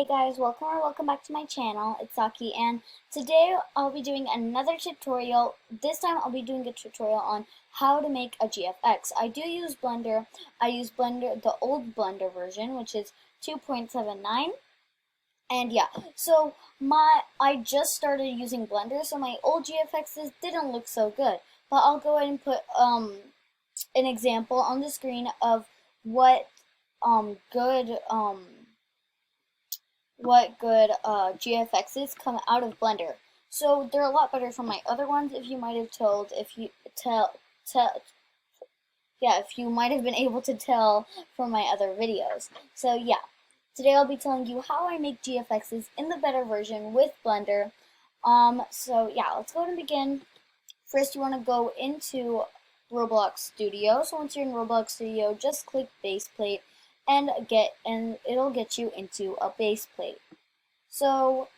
Hey guys, welcome back to my channel. It's Saki, and today I'll be doing another tutorial. This time I'll be doing a tutorial on how to make a GFX. I do use Blender. I use Blender, the old Blender version, which is 2.79. And yeah, so I just started using Blender, so my old GFXs didn't look so good. But I'll go ahead and put an example on the screen of what good GFXs come out of Blender. So they're a lot better from my other ones. If you might have told, if you if you might have been able to tell from my other videos. So yeah, today I'll be telling you how I make GFXs in the better version with Blender. So yeah, let's go ahead and begin. First, you want to go into Roblox Studio. So once you're in Roblox Studio, just click base plate and it'll get you into a base plate. So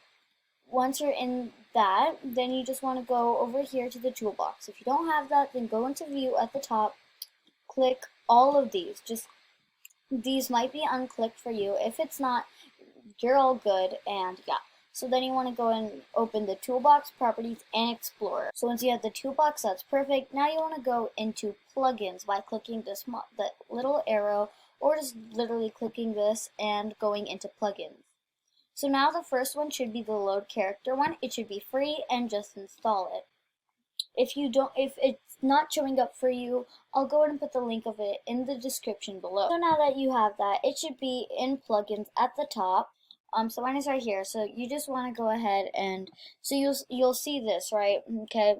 once you're in that, then you just want to go over here to the toolbox. If you don't have that, then go into view at the top, click all of these. Just these might be unclicked for you. If it's not, you're all good, and yeah. So then you want to go and open the toolbox, properties, and explorer. So once you have the toolbox, that's perfect. Now you want to go into plugins by clicking the little arrow, or just literally clicking this and going into plugins. So now the first one should be the load character one. It should be free and just install it. If it's not showing up for you, I'll go ahead and put the link of it in the description below. So now that you have that, it should be in plugins at the top. So mine is right here. So you just want to go ahead and so you'll see this, right? Okay.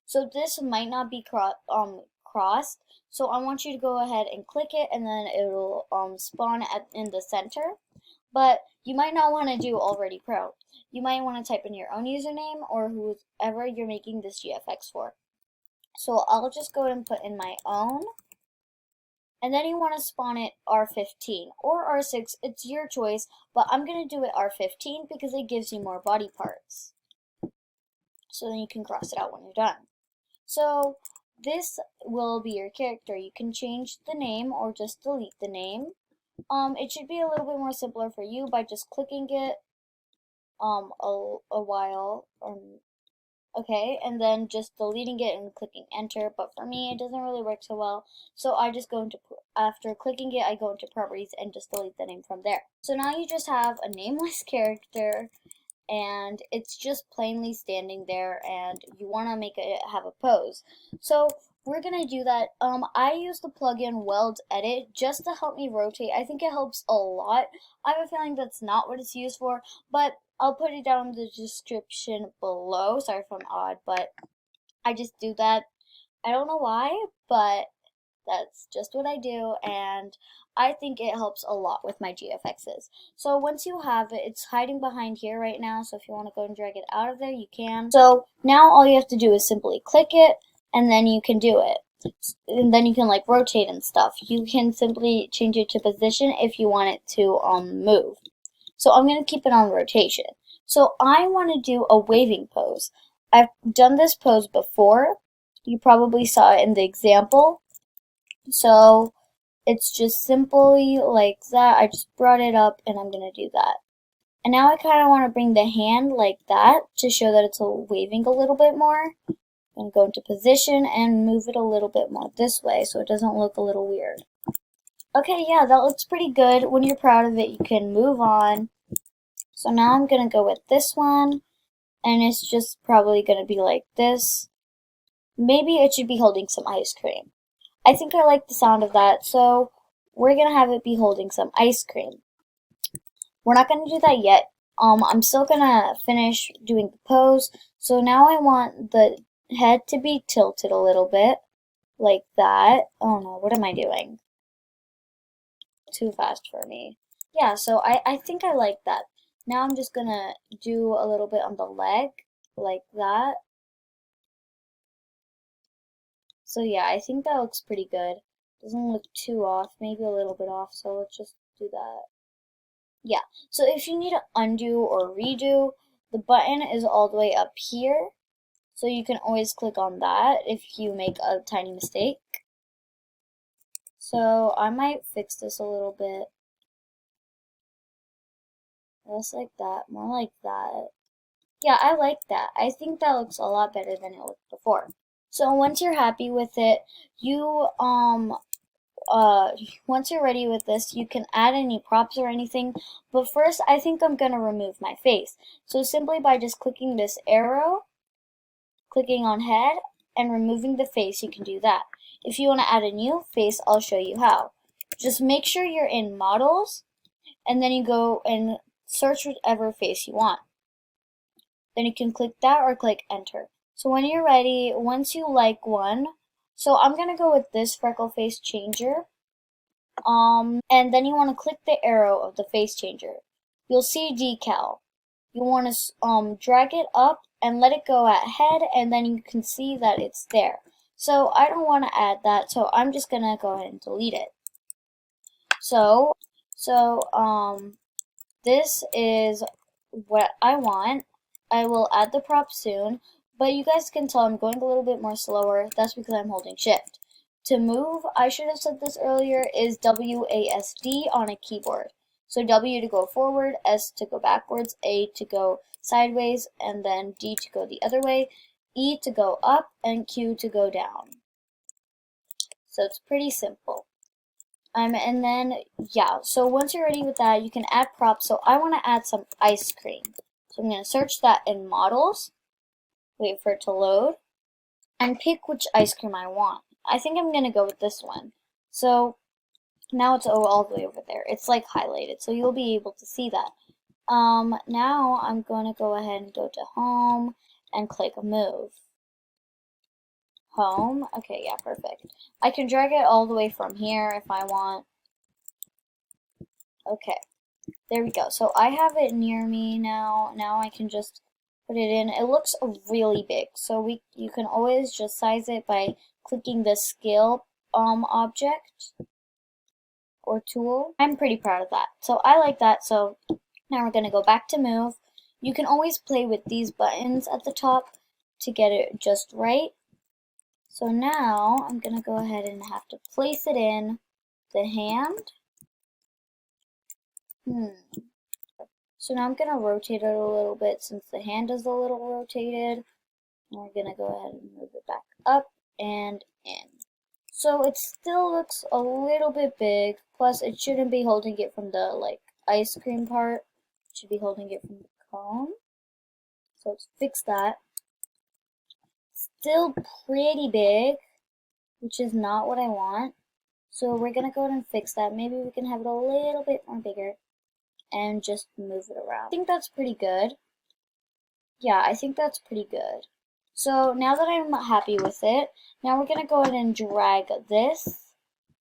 So this might not be crossed. So I want you to go ahead and click it, and then it'll spawn in the center. But you might not want to do already pro. You might want to type in your own username or whoever you're making this GFX for. So I'll just go ahead and put in my own. And then you want to spawn it R15 or R6. It's your choice, but I'm going to do it R15 because it gives you more body parts. So then you can cross it out when you're done. So this will be your character. You can change the name or just delete the name. It should be a little bit more simpler for you by just clicking it a while, okay, and then just deleting it and clicking enter. But for me, it doesn't really work so well, so I just go into, after clicking it, I go into properties and just delete the name from there. So now you just have a nameless character, and it's just plainly standing there, and you want to make it have a pose. So we're gonna do that. I use the plugin Weld Edit just to help me rotate. I think it helps a lot. I have a feeling that's not what it's used for, but I'll put it down in the description below. Sorry if I'm odd, but I just do that. I don't know why, but that's just what I do, and I think it helps a lot with my GFXs. So once you have it, it's hiding behind here right now, so if you want to go and drag it out of there, you can. So now all you have to do is simply click it, and then you can do it. And then you can like rotate and stuff. You can simply change it to position if you want it to move. So I'm going to keep it on rotation. So I want to do a waving pose. I've done this pose before. You probably saw it in the example. So it's just simply like that. I just brought it up and I'm going to do that. And now I kind of want to bring the hand like that to show that it's waving a little bit more. I'm going to go into position and move it a little bit more this way so it doesn't look a little weird. Okay, yeah, that looks pretty good. When you're proud of it, you can move on. So now I'm going to go with this one, and it's just probably going to be like this. Maybe it should be holding some ice cream. I think I like the sound of that, so we're going to have it be holding some ice cream. We're not going to do that yet. I'm still going to finish doing the pose. So now I want the head to be tilted a little bit, like that. Oh no, what am I doing? Too fast for me. Yeah, so I think I like that. Now I'm just gonna do a little bit on the leg, like that. So yeah, I think that looks pretty good. Doesn't look too off, maybe a little bit off, so let's just do that. Yeah, so if you need to undo or redo, the button is all the way up here. So you can always click on that if you make a tiny mistake. So I might fix this a little bit. Just like that, more like that. Yeah, I like that. I think that looks a lot better than it looked before. So once you're happy with it, you uh once you're ready with this, you can add any props or anything. But first, I think I'm gonna remove my face. So simply by just clicking this arrow, clicking on head, and removing the face, you can do that. If you want to add a new face, I'll show you how. Just make sure you're in models, and then you go and search whatever face you want. Then you can click that or click enter. So when you're ready, once you like one, so I'm gonna go with this freckle face changer. And then you want to click the arrow of the face changer. You'll see decal. You want to drag it up and let it go at head, and then you can see that it's there. So I don't want to add that, so I'm just gonna go ahead and delete it. So, this is what I want. I will add the prop soon, but you guys can tell I'm going a little bit more slower. That's because I'm holding shift. To move, I should have said this earlier, is WASD on a keyboard. So W to go forward, S to go backwards, A to go sideways, and then D to go the other way, E to go up, and Q to go down. So it's pretty simple. And then, yeah, so once you're ready with that, you can add props. So I want to add some ice cream. So I'm going to search that in models, wait for it to load, and pick which ice cream I want. I think I'm going to go with this one. So now it's all the way over there. It's like highlighted, so you'll be able to see that. Now I'm going to go ahead and go to home and click move. Home. Okay, yeah, perfect. I can drag it all the way from here if I want. Okay, there we go. So I have it near me now. Now I can just put it in. It looks really big, so you can always just size it by clicking the scale object or tool. I'm pretty proud of that. So I like that. So now we're gonna go back to move. You can always play with these buttons at the top to get it just right. So now I'm gonna go ahead and have to place it in the hand. So now I'm gonna rotate it a little bit since the hand is a little rotated. And we're gonna go ahead and move it back up and in. So it still looks a little bit big, plus it shouldn't be holding it from the like ice cream part. It should be holding it from the cone. So let's fix that. Still pretty big, which is not what I want. So we're gonna go ahead and fix that. Maybe we can have it a little bit more bigger and just move it around. I think that's pretty good. Yeah, I think that's pretty good. So now that I'm happy with it, now we're gonna go ahead and drag this.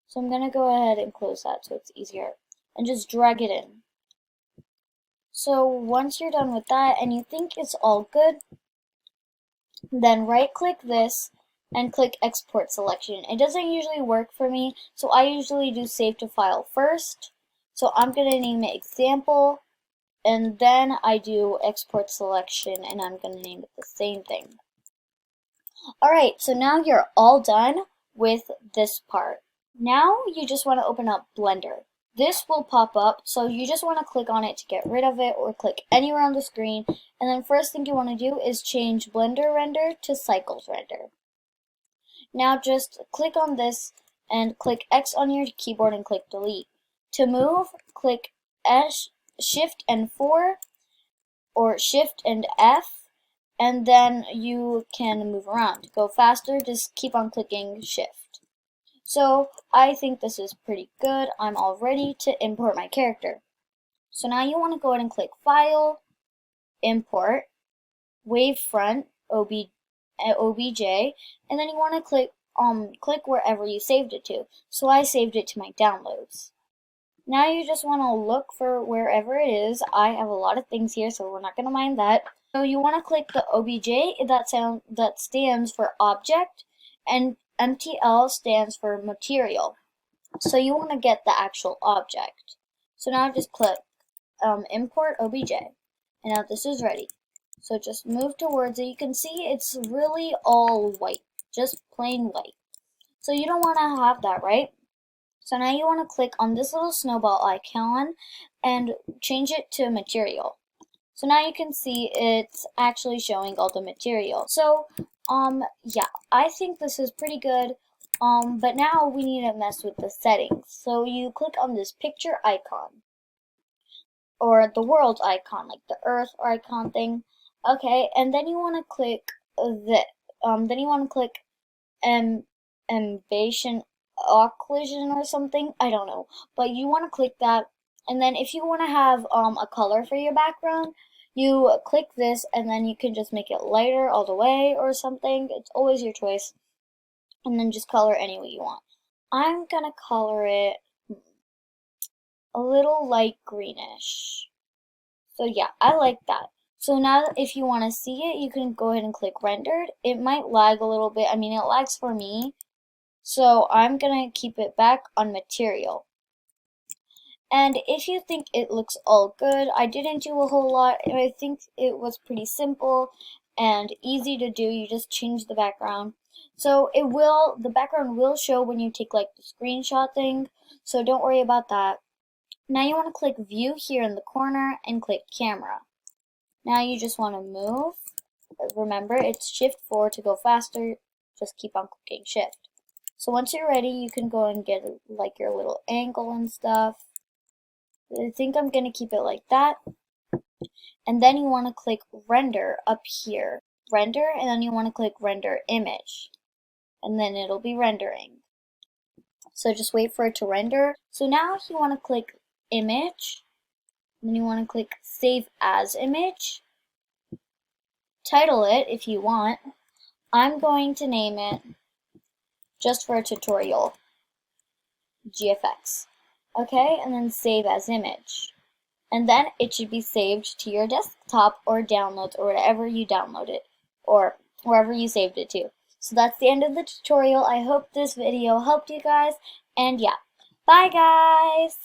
So I'm gonna go ahead and close that so it's easier and just drag it in. So once you're done with that and you think it's all good, then right click this and click export selection. It doesn't usually work for me, so I usually do save to file first. So I'm gonna name it example, and then I do export selection, and I'm gonna name it the same thing. Alright, so now you're all done with this part. Now you just want to open up Blender. This will pop up, so you just want to click on it to get rid of it, or click anywhere on the screen, and then first thing you want to do is change Blender Render to Cycles Render. Now just click on this and click X on your keyboard and click delete. To move, click Shift and 4 or Shift and F, and then you can move around. To go faster, just keep on clicking Shift. So I think this is pretty good. I'm all ready to import my character. So now you want to go ahead and click File, Import, Wavefront, OBJ, and then you want to click wherever you saved it to. So I saved it to my downloads. Now you just want to look for wherever it is. I have a lot of things here, so we're not going to mind that. So you want to click the OBJ, that stands for object, and MTL stands for material. So you want to get the actual object. So now just click import OBJ. And now this is ready. So just move towards it. You can see it's really all white, just plain white. So you don't want to have that, right? So now you want to click on this little snowball icon and change it to material. So now you can see it's actually showing all the material. So, yeah, I think this is pretty good. But now we need to mess with the settings. So you click on this picture icon or the world icon, like the Earth icon thing. Okay, and then you want to click this. Then you want to click ambient occlusion or something. I don't know, but you want to click that. And then if you want to have a color for your background, you click this, and then you can just make it lighter all the way or something. It's always your choice. And then just color any way you want. I'm gonna color it a little light greenish. So yeah, I like that. So now if you want to see it, you can go ahead and click rendered. It might lag a little bit. I mean, it lags for me. So I'm gonna keep it back on material. And if you think it looks all good, I didn't do a whole lot. I think it was pretty simple and easy to do. You just change the background. So the background will show when you take like the screenshot thing. So don't worry about that. Now you want to click view here in the corner and click camera. Now you just want to move. Remember, it's shift 4 to go faster. Just keep on clicking shift. So once you're ready, you can go and get like your little angle and stuff. I think I'm going to keep it like that. And then you want to click render up here. Render, and then you want to click render image. And then it'll be rendering. So just wait for it to render. So now you want to click image. Then you want to click save as image. Title it if you want. I'm going to name it, just for a tutorial, GFX. Okay, and then save as image. And then it should be saved to your desktop or downloads or wherever you download it or wherever you saved it to. So that's the end of the tutorial. I hope this video helped you guys. And yeah, bye guys!